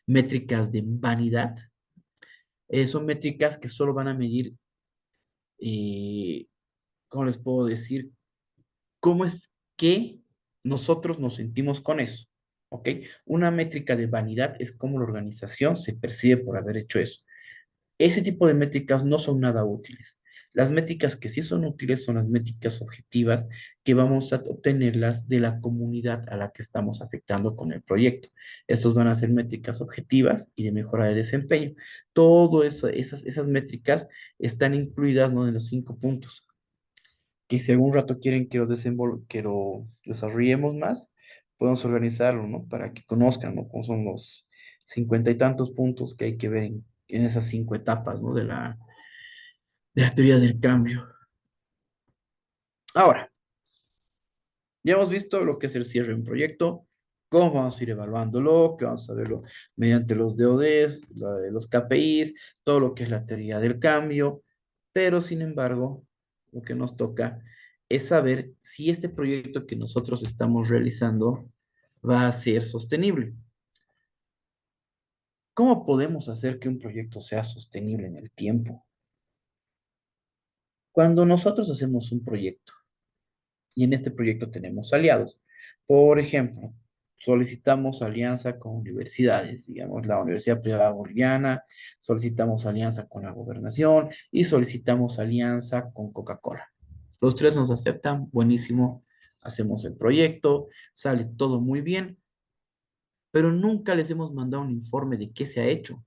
métricas de vanidad. Son métricas que solo van a medir, ¿cómo les puedo decir? ¿Cómo es que nosotros nos sentimos con eso? ¿Ok? Una métrica de vanidad es cómo la organización se percibe por haber hecho eso. Ese tipo de métricas no son nada útiles. Las métricas que sí son útiles son las métricas objetivas que vamos a obtenerlas de la comunidad a la que estamos afectando con el proyecto. Estos van a ser métricas objetivas y de mejora de desempeño. Todas esas métricas están incluidas, ¿no?, en los 5 puntos que si algún rato quieren que lo desarrollemos más, podemos organizarlo, ¿no? Para que conozcan, ¿no? Cómo son los 50 y tantos puntos que hay que ver en esas 5 etapas, ¿no? De la teoría del cambio. Ahora, ya hemos visto lo que es el cierre de un proyecto, cómo vamos a ir evaluándolo, que vamos a verlo mediante los DODs, los KPIs, todo lo que es la teoría del cambio, pero sin embargo, lo que nos toca es saber si este proyecto que nosotros estamos realizando va a ser sostenible. ¿Cómo podemos hacer que un proyecto sea sostenible en el tiempo? Cuando nosotros hacemos un proyecto, y en este proyecto tenemos aliados. Por ejemplo, solicitamos alianza con universidades, digamos la Universidad Privada Boliviana, solicitamos alianza con la gobernación y solicitamos alianza con Coca-Cola. Los tres nos aceptan, buenísimo, hacemos el proyecto, sale todo muy bien, pero nunca les hemos mandado un informe de qué se ha hecho,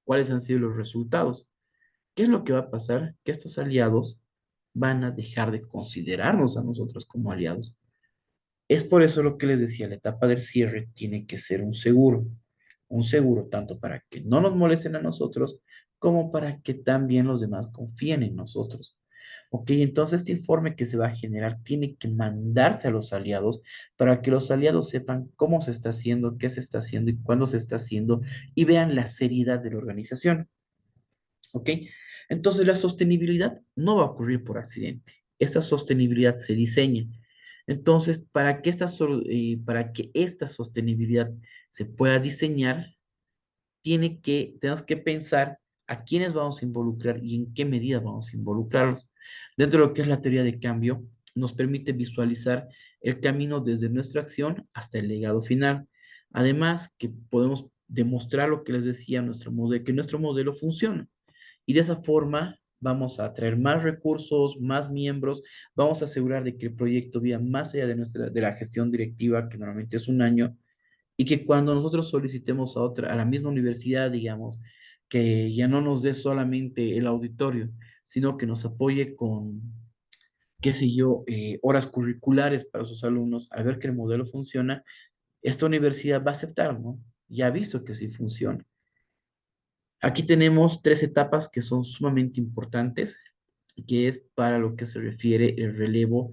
cuáles han sido los resultados. ¿Qué es lo que va a pasar? Que estos aliados van a dejar de considerarnos a nosotros como aliados Es por eso lo que les decía, la etapa del cierre tiene que ser un seguro tanto para que no nos molesten a nosotros como para que también los demás confíen en nosotros. Ok, entonces este informe que se va a generar tiene que mandarse a los aliados para que los aliados sepan cómo se está haciendo, qué se está haciendo y cuándo se está haciendo y vean la seriedad de la organización. ¿Ok? Entonces la sostenibilidad no va a ocurrir por accidente. Esta sostenibilidad se diseña. Entonces, para que esta sostenibilidad se pueda diseñar, tenemos que pensar a quiénes vamos a involucrar y en qué medida vamos a involucrarlos. Dentro de lo que es la teoría de cambio, nos permite visualizar el camino desde nuestra acción hasta el legado final. Además, que podemos demostrar lo que les decía, que nuestro modelo funciona. Y de esa forma vamos a atraer más recursos, más miembros, vamos a asegurar de que el proyecto viva más allá de la gestión directiva, que normalmente es un año, y que cuando nosotros solicitemos a la misma universidad, digamos, que ya no nos dé solamente el auditorio, sino que nos apoye con, qué sé yo, horas curriculares para sus alumnos, al ver que el modelo funciona, esta universidad va a aceptar, ¿no? Ya ha visto que sí funciona. Aquí tenemos tres etapas que son sumamente importantes, que es para lo que se refiere el relevo,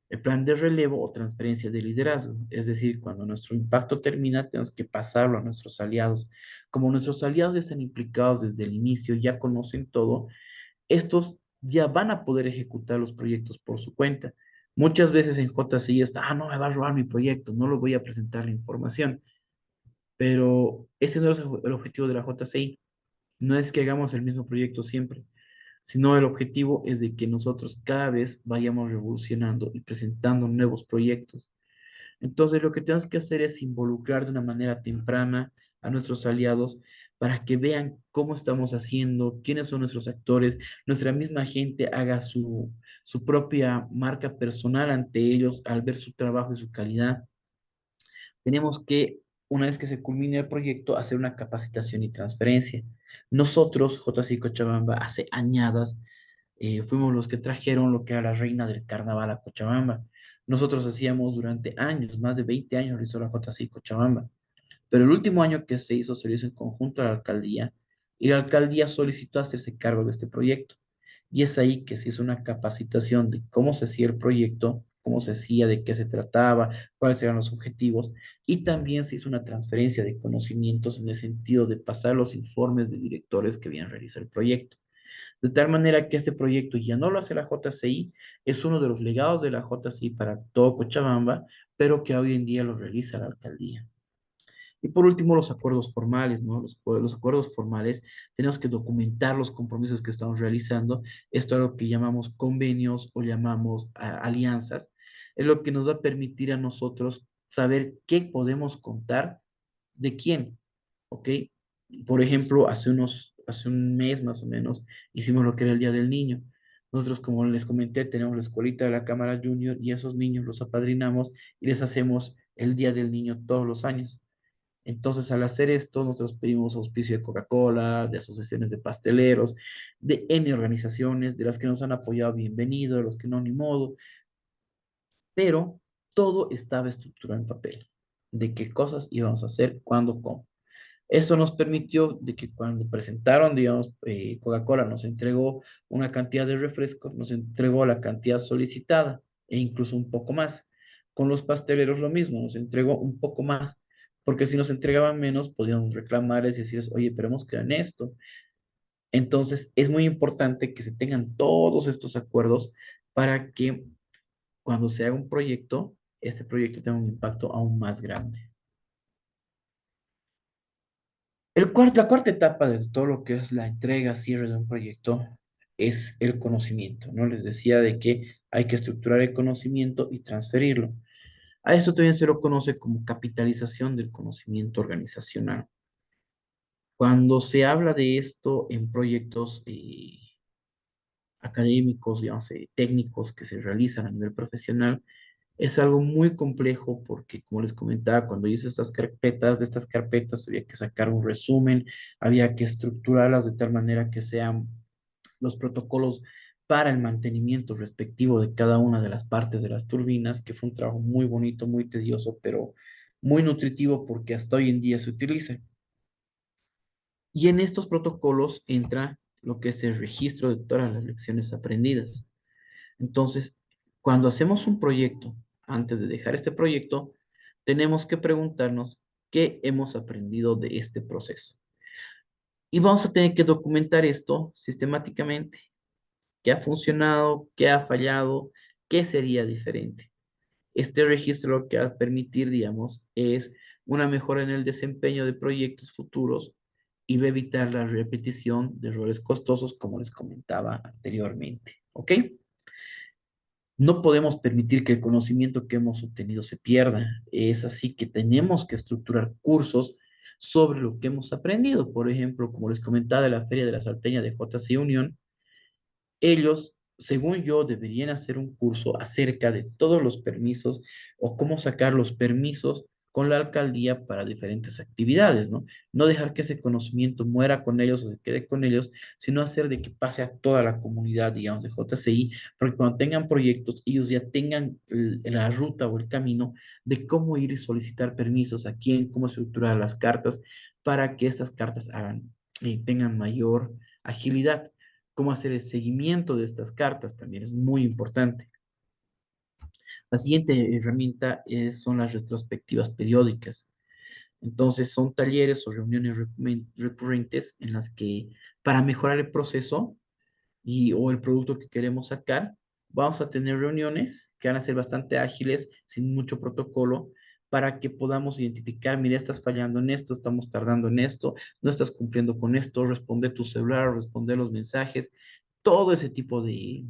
el plan de relevo o transferencia de liderazgo. Es decir, cuando nuestro impacto termina, tenemos que pasarlo a nuestros aliados. Como nuestros aliados ya están implicados desde el inicio, ya conocen todo, estos ya van a poder ejecutar los proyectos por su cuenta. Muchas veces en JCI está, no, me va a robar mi proyecto, no lo voy a presentar la información. Pero ese no es el objetivo de la JCI. No es que hagamos el mismo proyecto siempre, sino el objetivo es de que nosotros cada vez vayamos revolucionando y presentando nuevos proyectos. Entonces, lo que tenemos que hacer es involucrar de una manera temprana a nuestros aliados para que vean cómo estamos haciendo, quiénes son nuestros actores, nuestra misma gente haga su propia marca personal ante ellos al ver su trabajo y su calidad. Tenemos que, una vez que se culmine el proyecto, hacer una capacitación y transferencia. Nosotros, JCI Cochabamba, hace añadas, fuimos los que trajeron lo que era la reina del carnaval a Cochabamba. Nosotros hacíamos durante años, más de 20 años, lo hizo la JCI Cochabamba. Pero el último año que se hizo en conjunto a la alcaldía, y la alcaldía solicitó hacerse cargo de este proyecto. Y es ahí que se hizo una capacitación de cómo se hacía el proyecto, cómo se hacía, de qué se trataba, cuáles eran los objetivos, y también se hizo una transferencia de conocimientos en el sentido de pasar los informes de directores que habían realizado el proyecto. De tal manera que este proyecto ya no lo hace la JCI, es uno de los legados de la JCI para todo Cochabamba, pero que hoy en día lo realiza la alcaldía. Y por último, los acuerdos formales, ¿no? Los acuerdos formales, tenemos que documentar los compromisos que estamos realizando. Esto es lo que llamamos convenios o llamamos alianzas. Es lo que nos va a permitir a nosotros saber qué podemos contar de quién, ¿ok? Por ejemplo, hace un mes más o menos, hicimos lo que era el Día del Niño. Nosotros, como les comenté, tenemos la escuelita de la Cámara Junior y esos niños los apadrinamos y les hacemos el Día del Niño todos los años. Entonces, al hacer esto, nosotros pedimos auspicio de Coca-Cola, de asociaciones de pasteleros, de N organizaciones, de las que nos han apoyado, bienvenido, de los que no, ni modo, pero todo estaba estructurado en papel, de qué cosas íbamos a hacer, cuándo, cómo. Eso nos permitió de que cuando presentaron, digamos, Coca-Cola nos entregó una cantidad de refrescos, nos entregó la cantidad solicitada e incluso un poco más. Con los pasteleros lo mismo, nos entregó un poco más, porque si nos entregaban menos, podíamos reclamarles y decirles, oye, pero hemos quedado en esto. Entonces, es muy importante que se tengan todos estos acuerdos para que cuando se haga un proyecto, este proyecto tenga un impacto aún más grande. La cuarta etapa de todo lo que es la entrega, cierre de un proyecto, es el conocimiento, ¿no? Les decía de que hay que estructurar el conocimiento y transferirlo. A esto también se lo conoce como capitalización del conocimiento organizacional. Cuando se habla de esto en proyectos académicos, digamos, técnicos que se realizan a nivel profesional, es algo muy complejo porque, como les comentaba, cuando hice estas carpetas, de estas carpetas había que sacar un resumen, había que estructurarlas de tal manera que sean los protocolos para el mantenimiento respectivo de cada una de las partes de las turbinas, que fue un trabajo muy bonito, muy tedioso, pero muy nutritivo porque hasta hoy en día se utiliza. Y en estos protocolos entra lo que es el registro de todas las lecciones aprendidas. Entonces, cuando hacemos un proyecto, antes de dejar este proyecto, tenemos que preguntarnos qué hemos aprendido de este proceso. Y vamos a tener que documentar esto sistemáticamente. ¿Qué ha funcionado? ¿Qué ha fallado? ¿Qué sería diferente? Este registro lo que va a permitir, digamos, es una mejora en el desempeño de proyectos futuros y va a evitar la repetición de errores costosos, como les comentaba anteriormente. ¿Ok? No podemos permitir que el conocimiento que hemos obtenido se pierda. Es así que tenemos que estructurar cursos sobre lo que hemos aprendido. Por ejemplo, como les comentaba de la Feria de la Salteña de JC Unión, ellos, según yo, deberían hacer un curso acerca de todos los permisos o cómo sacar los permisos con la alcaldía para diferentes actividades, ¿no? No dejar que ese conocimiento muera con ellos o se quede con ellos, sino hacer de que pase a toda la comunidad, digamos, de JCI, porque cuando tengan proyectos, ellos ya tengan la ruta o el camino de cómo ir y solicitar permisos, a quién, cómo estructurar las cartas, para que estas cartas hagan, tengan mayor agilidad. Cómo hacer el seguimiento de estas cartas también es muy importante. La siguiente herramienta son las retrospectivas periódicas. Entonces, son talleres o reuniones recurrentes en las que, para mejorar el proceso o el producto que queremos sacar, vamos a tener reuniones que van a ser bastante ágiles, sin mucho protocolo, para que podamos identificar, mira, estás fallando en esto, estamos tardando en esto, no estás cumpliendo con esto, responde tu celular, responde los mensajes, todo ese tipo eh,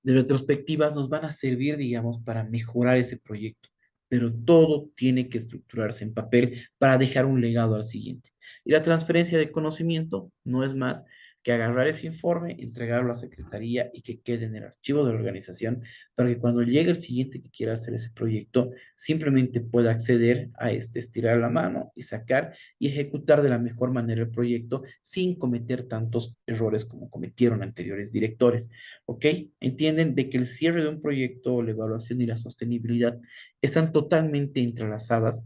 de retrospectivas nos van a servir, digamos, para mejorar ese proyecto. Pero todo tiene que estructurarse en papel para dejar un legado al siguiente. Y la transferencia de conocimiento no es más que agarrar ese informe, entregarlo a la secretaría y que quede en el archivo de la organización para que cuando llegue el siguiente que quiera hacer ese proyecto, simplemente pueda acceder a este, estirar la mano y sacar y ejecutar de la mejor manera el proyecto sin cometer tantos errores como cometieron anteriores directores. ¿Ok? Entienden de que el cierre de un proyecto, la evaluación y la sostenibilidad están totalmente entrelazadas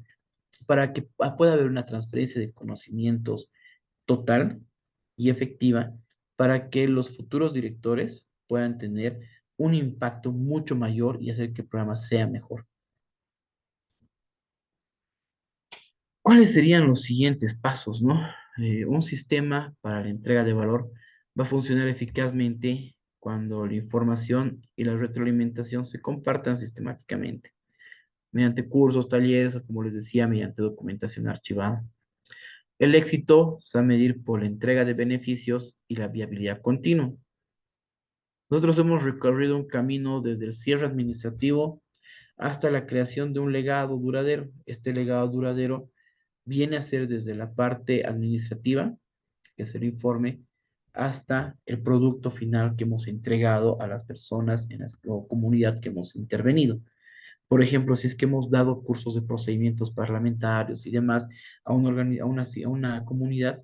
para que pueda haber una transferencia de conocimientos total y efectiva para que los futuros directores puedan tener un impacto mucho mayor y hacer que el programa sea mejor. ¿Cuáles serían los siguientes pasos, no? Un sistema para la entrega de valor va a funcionar eficazmente cuando la información y la retroalimentación se compartan sistemáticamente, mediante cursos, talleres o, como les decía, mediante documentación archivada. El éxito se va a medir por la entrega de beneficios y la viabilidad continua. Nosotros hemos recorrido un camino desde el cierre administrativo hasta la creación de un legado duradero. Este legado duradero viene a ser desde la parte administrativa, que es el informe, hasta el producto final que hemos entregado a las personas en la comunidad que hemos intervenido. Por ejemplo, si es que hemos dado cursos de procedimientos parlamentarios y demás a una comunidad,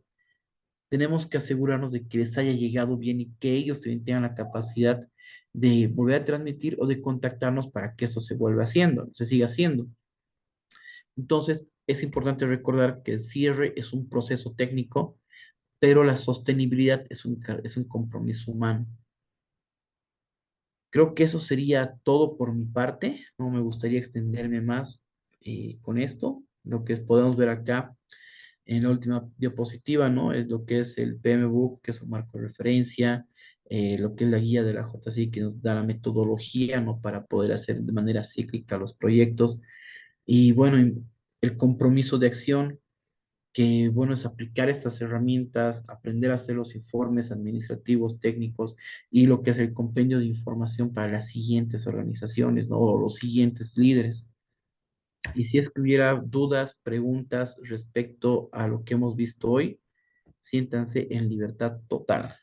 tenemos que asegurarnos de que les haya llegado bien y que ellos también tengan la capacidad de volver a transmitir o de contactarnos para que esto se vuelva haciendo, se siga haciendo. Entonces, es importante recordar que el cierre es un proceso técnico, pero la sostenibilidad es un compromiso humano. Creo que eso sería todo por mi parte. No me gustaría extenderme más con esto. Lo que podemos ver acá en la última diapositiva, ¿no? Es lo que es el PMBOK, que es un marco de referencia, lo que es la guía de la JCI, que nos da la metodología, ¿no? Para poder hacer de manera cíclica los proyectos. Y bueno, el compromiso de acción, que bueno, es aplicar estas herramientas, aprender a hacer los informes administrativos, técnicos y lo que es el compendio de información para las siguientes organizaciones, ¿no? O los siguientes líderes. Y si es que hubiera dudas, preguntas respecto a lo que hemos visto hoy, siéntanse en libertad total.